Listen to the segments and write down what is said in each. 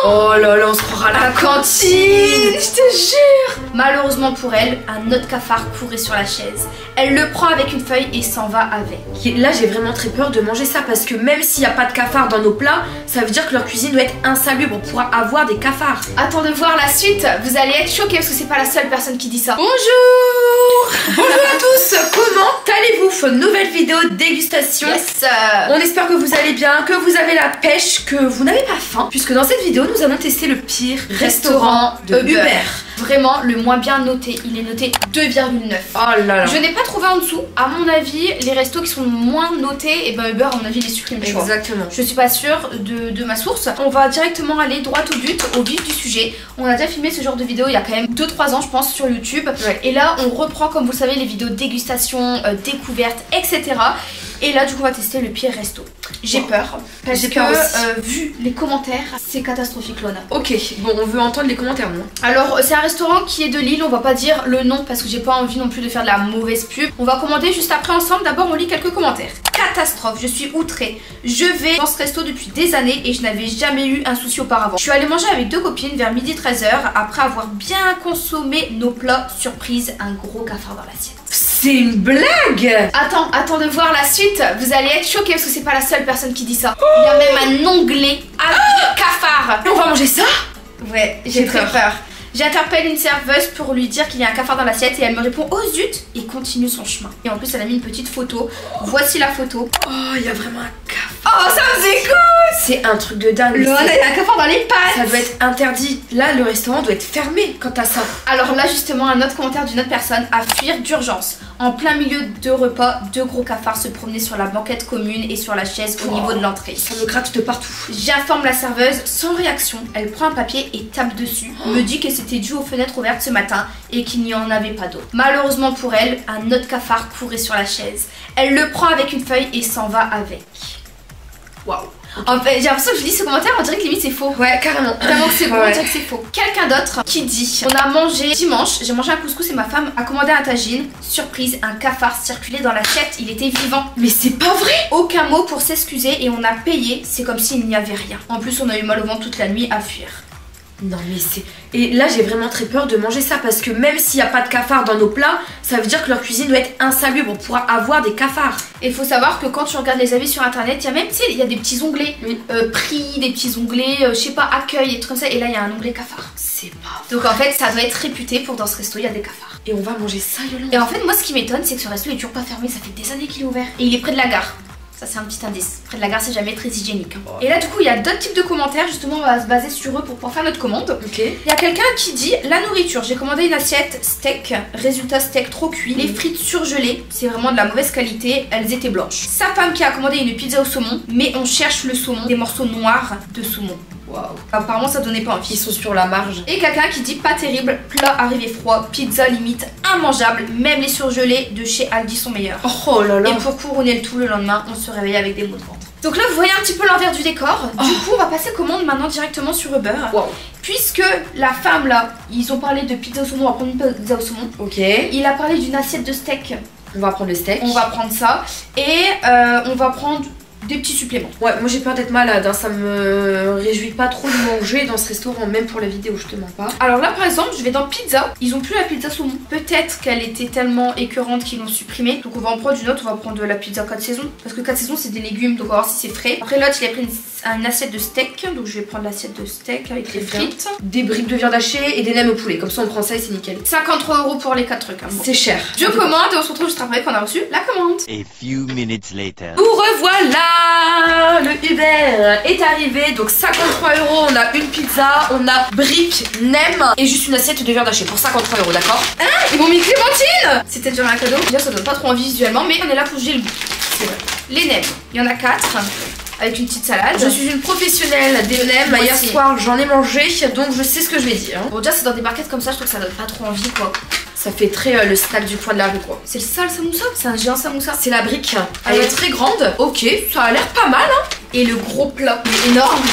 Oh là là, on se croira à la cantine, je te jure. Malheureusement pour elle, un autre cafard courait sur la chaise. Elle le prend avec une feuille et s'en va avec. Là j'ai vraiment très peur de manger ça parce que même s'il n'y a pas de cafard dans nos plats, ça veut dire que leur cuisine doit être insalubre, on pourra avoir des cafards. Attends de voir la suite, vous allez être choqués parce que c'est pas la seule personne qui dit ça. Bonjour. Bonjour à tous, comment allez-vous? Nouvelle vidéo dégustation. Yes. On espère que vous allez bien, que vous avez la pêche, que vous n'avez pas faim, puisque dans cette vidéo nous allons tester le pire restaurant de Uber. Vraiment le moins bien noté, il est noté 2,9. Oh là là. Je n'ai pas trouvé en dessous. À mon avis, les restos qui sont moins notés, et ben Uber à mon avis les supprime. Exactement. Je suis pas sûre de ma source. On va directement aller droit au but, au vif du sujet. On a déjà filmé ce genre de vidéo il y a quand même 2-3 ans je pense sur YouTube. Ouais. Et là on reprend comme vous le savez les vidéos dégustation, découverte, etc. Et là du coup on va tester le pire resto. J'ai peur parce que vu les commentaires c'est catastrophique Lona. Ok, bon on veut entendre les commentaires non? Alors c'est un restaurant qui est de Lille, on va pas dire le nom parce que j'ai pas envie non plus de faire de la mauvaise pub. On va commander juste après ensemble, d'abord on lit quelques commentaires. Catastrophe, je suis outrée. Je vais dans ce resto depuis des années et je n'avais jamais eu un souci auparavant. Je suis allée manger avec 2 copines vers midi 13h après avoir bien consommé nos plats. Surprise, un gros cafard dans l'assiette. C'est une blague! Attends de voir la suite, vous allez être choqués parce que c'est pas la seule personne qui dit ça. Il y a même un onglet à cafard. On va manger ça? Ouais, j'ai très peur. J'interpelle une serveuse pour lui dire qu'il y a un cafard dans l'assiette et elle me répond oh zut et continue son chemin. Et en plus elle a mis une petite photo. Voici la photo. Oh il y a vraiment un cafard. Oh ça faisait quoi? C'est un truc de dingue. Là il y a un cafard dans les pattes. Ça doit être interdit. Là le restaurant doit être fermé quant à ça. Alors là justement un autre commentaire d'une autre personne. À fuir d'urgence. En plein milieu de repas, 2 gros cafards se promenaient sur la banquette commune et sur la chaise au niveau de l'entrée. Ça me gratte de partout. J'informe la serveuse sans réaction. Elle prend un papier et tape dessus. Me dit que c'était dû aux fenêtres ouvertes ce matin et qu'il n'y en avait pas d'autre. Malheureusement pour elle, un autre cafard courait sur la chaise. Elle le prend avec une feuille et s'en va avec. Waouh. En fait, j'ai l'impression que je lis ce commentaire, on dirait que limite c'est faux. Ouais, carrément. Tellement que c'est bon, on dirait que c'est faux. Quelqu'un d'autre qui dit on a mangé dimanche, j'ai mangé un couscous et ma femme a commandé un tagine. Surprise, un cafard circulait dans l'assiette, il était vivant. Mais c'est pas vrai! Aucun mot pour s'excuser et on a payé, c'est comme s'il n'y avait rien. En plus, on a eu mal au ventre toute la nuit à fuir. Non mais c'est... Et là j'ai vraiment très peur de manger ça parce que même s'il n'y a pas de cafard dans nos plats, ça veut dire que leur cuisine doit être insalubre, on pourra avoir des cafards. Et il faut savoir que quand tu regardes les avis sur internet, il y a même, tu sais, il y a des petits onglets, prix, des petits onglets, je sais pas, accueil et tout comme ça, et là il y a un onglet cafard. C'est pas vrai. Donc en fait ça doit être réputé pour dans ce resto il y a des cafards. Et on va manger ça Yolande. Et en fait moi ce qui m'étonne c'est que ce resto est toujours pas fermé, ça fait des années qu'il est ouvert. Et il est près de la gare. Ça c'est un petit indice. Près de la gare c'est jamais très hygiénique. Et là du coup il y a d'autres types de commentaires. Justement on va se baser sur eux pour pouvoir faire notre commande. Ok. Il y a quelqu'un qui dit la nourriture. J'ai commandé une assiette steak. Résultat steak trop cuit. Les frites surgelées. C'est vraiment de la mauvaise qualité. Elles étaient blanches. Sa femme qui a commandé une pizza au saumon. Mais on cherche le saumon. Des morceaux noirs de saumon. Waouh. Apparemment ça donnait pas envie. Ils sont sur la marge. Et quelqu'un qui dit pas terrible. Plat arrivé froid. Pizza limite immangeable. Même les surgelés de chez Aldi sont meilleurs. Oh là là. Et pour couronner le tout le lendemain on se réveille avec des maux de ventre. Donc là vous voyez un petit peu l'envers du décor. Du coup on va passer commande maintenant directement sur Uber. Wow. Puisque la femme là, ils ont parlé de pizza au saumon, on va prendre une pizza au saumon. Ok. Il a parlé d'une assiette de steak. On va prendre le steak. On va prendre ça. Et on va prendre des petits suppléments. Ouais, moi j'ai peur d'être malade, hein. Ça me réjouit pas trop de manger dans ce restaurant, même pour la vidéo, je te mens pas. Alors là par exemple, je vais dans pizza, ils ont plus la pizza saumon. Peut-être qu'elle était tellement écœurante qu'ils l'ont supprimée. Donc on va en prendre une autre, on va prendre de la pizza 4 saisons. Parce que 4 saisons c'est des légumes, donc on va voir si c'est frais. Après l'autre il a pris une assiette de steak, donc je vais prendre l'assiette de steak avec les frites. Des bribes de viande hachée et des nems au poulet, comme ça on prend ça et c'est nickel. 53 € pour les 4 trucs. Hein. Bon. C'est cher. Je commande et on se retrouve juste après qu'on a reçu la commande. A few minutes later. Nous revoilà. Le Uber est arrivé, donc 53 €, on a une pizza, on a briques, nems et juste une assiette de viande hachée pour 53 €, d'accord? Hein? Ils m'ont mis Clémentine! C'était déjà un cadeau, déjà ça donne pas trop envie visuellement, mais on est là pour juger le goût. C'est vrai. Les nems, il y en a 4. Avec une petite salade. Je suis une professionnelle des nems. Hier soir j'en ai mangé, donc je sais ce que je vais dire. Bon déjà c'est dans des barquettes comme ça, je trouve que ça donne pas trop envie quoi. Ça fait très le snack du coin de la rue quoi. C'est ça le samoussa? C'est un géant samoussa. C'est la brique. Elle est très grande. Ok, ça a l'air pas mal hein. Et le gros plat, il est énorme.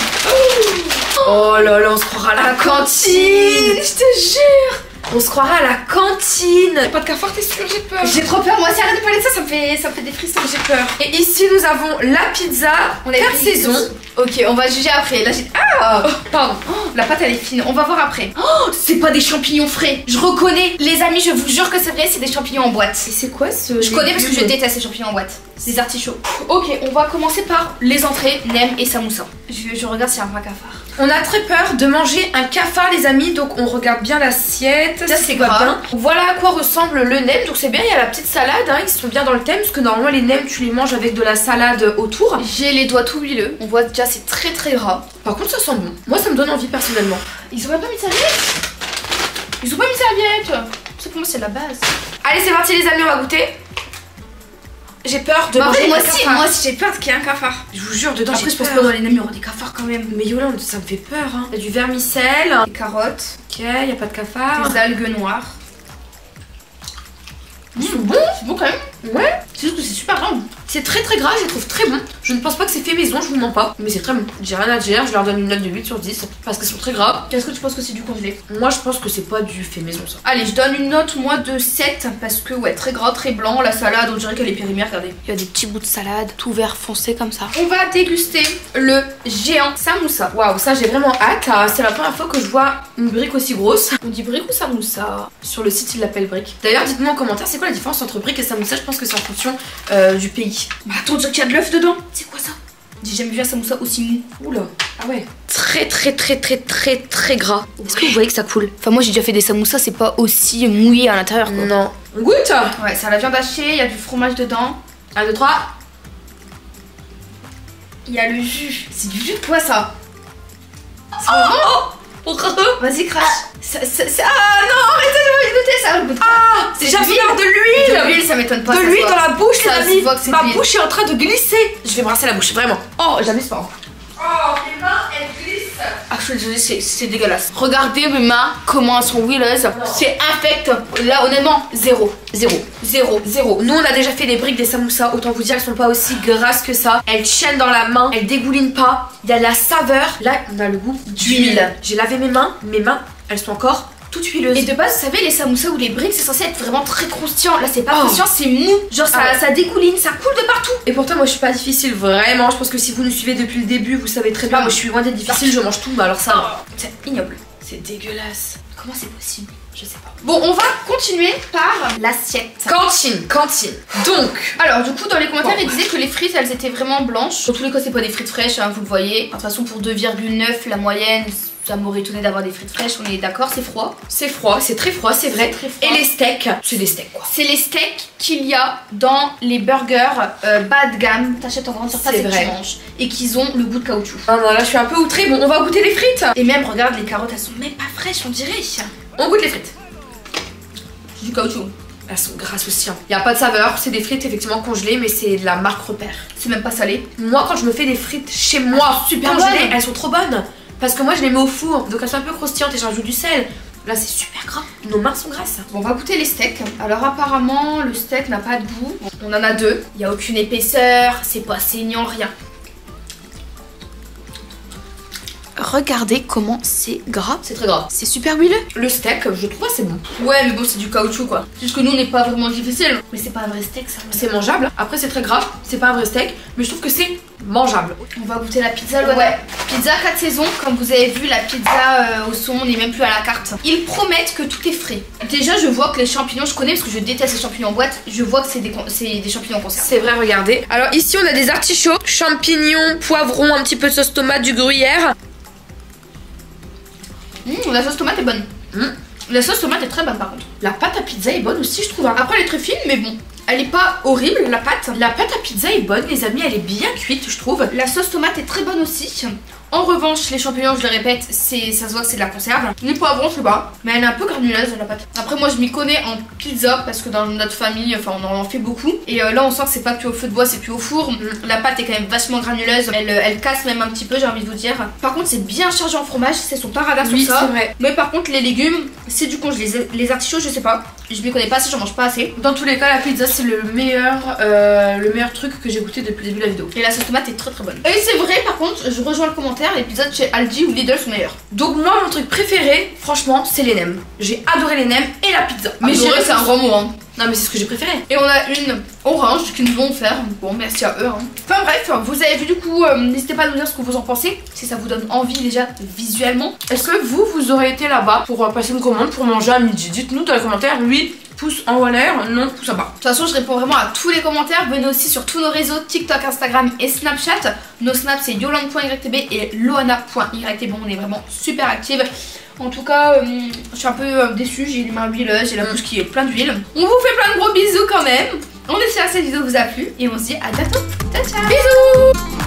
Oh là là, on se croira à la cantine. Je te jure. On se croirait à la cantine. Y'a pas de cafard, t'es sûre? J'ai peur. J'ai trop peur. Moi aussi, arrête de parler de ça, ça me fait des frissons. J'ai peur. Et ici, nous avons la pizza. On a 4 saisons. Ok, on va juger après. Là, j'ai... Ah oh, pardon. Oh, La pâte elle est fine, on va voir après. Oh, c'est pas des champignons frais. Je reconnais, les amis, je vous jure que c'est vrai, c'est des champignons en boîte. Et c'est quoi ce... Je connais parce que je déteste les champignons en boîte. Des artichauts. Ok, on va commencer par les entrées, nem et samoussa. Je regarde s'il y a un vrai cafard. On a très peur de manger un cafard les amis, donc on regarde bien l'assiette. Ça c'est bien. grave. Voilà à quoi ressemble le nem, donc c'est bien, il y a la petite salade, hein, ils sont bien dans le thème, parce que normalement les nems tu les manges avec de la salade autour. J'ai les doigts tout huileux, on voit déjà c'est très très gras. Par contre ça sent bon, moi ça me donne envie personnellement. Ils ont même pas mis de serviette. Ils ont pas mis de serviette. Ça pour moi c'est la base. Allez c'est parti les amis, on va goûter. J'ai peur de manger moi un aussi, cafard. moi aussi j'ai peur qu'il y ait un cafard. Je vous jure, dedans Après j'ai je pense peur. pas dans les nems il y aura des cafards quand même. Mais Yolande, ça me fait peur, hein. Il y a du vermicelle. Des carottes, Ok, il y a pas de cafard. des algues noires. C'est bon. C'est bon quand même. Ouais. C'est juste que c'est super gras. C'est très très gras, je les trouve très bon. Je ne pense pas que c'est fait maison, je vous mens pas. Mais c'est très bon. J'ai rien à dire, je leur donne une note de 8 sur 10 parce qu'ils sont très gras. Qu'est-ce que tu penses que c'est du congelé? Moi je pense que c'est pas du fait maison ça. Allez, je donne une note moi de 7 parce que ouais, très gras, très blanc, la salade, on dirait qu'elle est périmée, regardez. Il y a des petits bouts de salade, tout vert foncé comme ça. On va déguster le géant samoussa. Waouh, ça j'ai vraiment hâte. C'est la première fois que je vois une brique aussi grosse. On dit brique ou samoussa? Sur le site ils l'appellent brique. D'ailleurs dites-moi en commentaire c'est quoi la différence entre brique et samoussa. Je pense que c'est en fonction du pays. Bah attends, tu sais qu'il y a de l'œuf dedans? C'est quoi ça? J'ai jamais vu un samoussa aussi mou. Oula. Ah ouais. Très très gras. Est-ce que vous voyez que ça coule? Enfin moi j'ai déjà fait des samoussas, c'est pas aussi mouillé à l'intérieur quoi. Non. On goûte. Ouais, c'est à la viande hachée, il y a du fromage dedans. 1, 2, 3. Il y a le jus. C'est du jus de quoi ça? C'est Oh, Vas-y crache. Ah non, arrêtez de me goûter ça. Goûte ah, c'est déjà de de l'huile. De l'huile, ça m'étonne pas. De ça l'huile se voit. dans la bouche les Ça se amis. voit que c'est Ma de l'huile. bouche est en train de glisser. Je vais brasser la bouche, vraiment. Oh, j'abuse pas. Oh, mes mains elles glissent. Ah, je suis désolée, c'est dégueulasse. Regardez mes mains, comment elles sont huileuses. C'est infect. Là, honnêtement, zéro. Nous on a déjà fait des briques des samoussas, autant vous dire elles sont pas aussi grasses que ça. Elles tiennent dans la main, elles dégoulinent pas. Il y a de la saveur. Là on a le goût d'huile. J'ai lavé mes mains elles sont encore toutes huileuses. Et de base, vous savez, les samoussas ou les briques, c'est censé être vraiment très croustillant. Là, c'est pas Oh. croustillant, c'est mou. Genre, ça dégouline, ça coule de partout. Et pourtant moi je suis pas difficile, vraiment. Je pense que si vous nous suivez depuis le début, vous savez très bien. Moi je suis loin d'être difficile, je mange tout, mais alors ça, C'est ignoble. c'est dégueulasse. Comment c'est possible? Je sais pas. Bon, on va continuer par l'assiette. Cantine. Donc, Alors, du coup, dans les commentaires, Bon. ils disaient que les frites, elles étaient vraiment blanches. Dans tous les cas, c'est pas des frites fraîches, hein, vous le voyez. De toute façon, pour 2,9, la moyenne, ça m'aurait étonné d'avoir des frites fraîches. On est d'accord, c'est froid. c'est froid, c'est très froid, c'est vrai. C'est très froid. Et les steaks, c'est des steaks quoi. C'est les steaks qu'il y a dans les burgers bas de gamme. T'achètes en grande surface C'est et que vrai. tu manges. Et qu'ils ont le goût de caoutchouc. Ah non, là je suis un peu outrée. Bon, on va goûter les frites. Et même, regarde, les carottes, elles sont même pas fraîches, on dirait. On goûte les frites. C'est du caoutchouc. Elles sont grasses aussi. Il n'y a pas de saveur, c'est des frites effectivement congelées, mais c'est de la marque Repère. C'est même pas salé. Moi, quand je me fais des frites chez moi, super congelées, bonnes. elles sont trop bonnes. Parce que moi, je les mets au four, donc elles sont un peu croustillantes et j'ajoute du sel. Là, c'est super gras. Nos mains sont grasses. Bon, on va goûter les steaks. Alors apparemment, le steak n'a pas de goût. On en a deux. Il n'y a aucune épaisseur, c'est pas saignant, rien. Regardez comment c'est gras. C'est très gras. C'est super huileux. Le steak, je trouve assez bon. Ouais, mais bon, c'est du caoutchouc quoi. Juste que nous, on n'est pas vraiment difficile. Mais c'est pas un vrai steak ça. C'est mangeable. Après, c'est très gras. C'est pas un vrai steak, mais je trouve que c'est mangeable. On va goûter la pizza Loana. Ouais. Pizza 4 saisons. Comme vous avez vu, la pizza au saumon n'est même plus à la carte. Ils promettent que tout est frais. Déjà, je vois que les champignons, je connais parce que je déteste les champignons en boîte. Je vois que c'est des champignons en conserve. C'est vrai, regardez. Alors ici, on a des artichauts, champignons, poivrons, un petit peu de sauce tomate, du gruyère. La sauce tomate est bonne. La sauce tomate est très bonne par contre. La pâte à pizza est bonne aussi, je trouve. Hein. Après, elle est très fine, mais bon. Elle est pas horrible, la pâte. La pâte à pizza est bonne, les amis. Elle est bien cuite, je trouve. La sauce tomate est très bonne aussi. En revanche, les champignons, je le répète, ça se voit que c'est de la conserve. Les poivrons, je sais pas. Mais elle est un peu granuleuse, la pâte. Après, moi, je m'y connais en pizza parce que dans notre famille, enfin, on en fait beaucoup. Et là, on sent que c'est pas plus au feu de bois, c'est plus au four. La pâte est quand même vachement granuleuse. Elle casse même un petit peu, j'ai envie de vous dire. Par contre, c'est bien chargé en fromage. C'est son paradis Oui, sur ça. c'est vrai. Mais par contre, les légumes, c'est du congelé. Les artichauts, je sais pas. Je m'y connais pas assez, j'en mange pas assez. Dans tous les cas, la pizza, c'est le meilleur truc que j'ai goûté depuis le début de la vidéo. Et la sauce tomate est très très bonne. Et c'est vrai, par contre, je rejoins le commentaire, les pizzas de chez Aldi ou Lidl sont meilleures. Donc moi, mon truc préféré, franchement, c'est les nems. J'ai adoré les nems et la pizza. Mais Adoré, c'est un grand mot, hein. Non mais c'est ce que j'ai préféré. Et on a une orange qu'ils nous vont faire. Bon, merci à eux. Hein. Enfin bref, vous avez vu du coup, n'hésitez pas à nous dire ce que vous en pensez. Si ça vous donne envie déjà visuellement. Est-ce que vous aurez été là-bas pour passer une commande pour manger à midi? Dites-nous dans les commentaires, oui, pouce en l'air, non, pouce en bas. De toute façon, je réponds vraiment à tous les commentaires. Venez aussi sur tous nos réseaux, TikTok, Instagram et Snapchat. Nos snaps, c'est yolande.ytb et loana.ytb. On est vraiment super actives. En tout cas, je suis un peu déçue. J'ai les mains huileuses, j'ai la bouche qui est pleine d'huile. On vous fait plein de gros bisous quand même. On espère que cette vidéo vous a plu et on se dit à bientôt. Ciao, ciao. Bisous.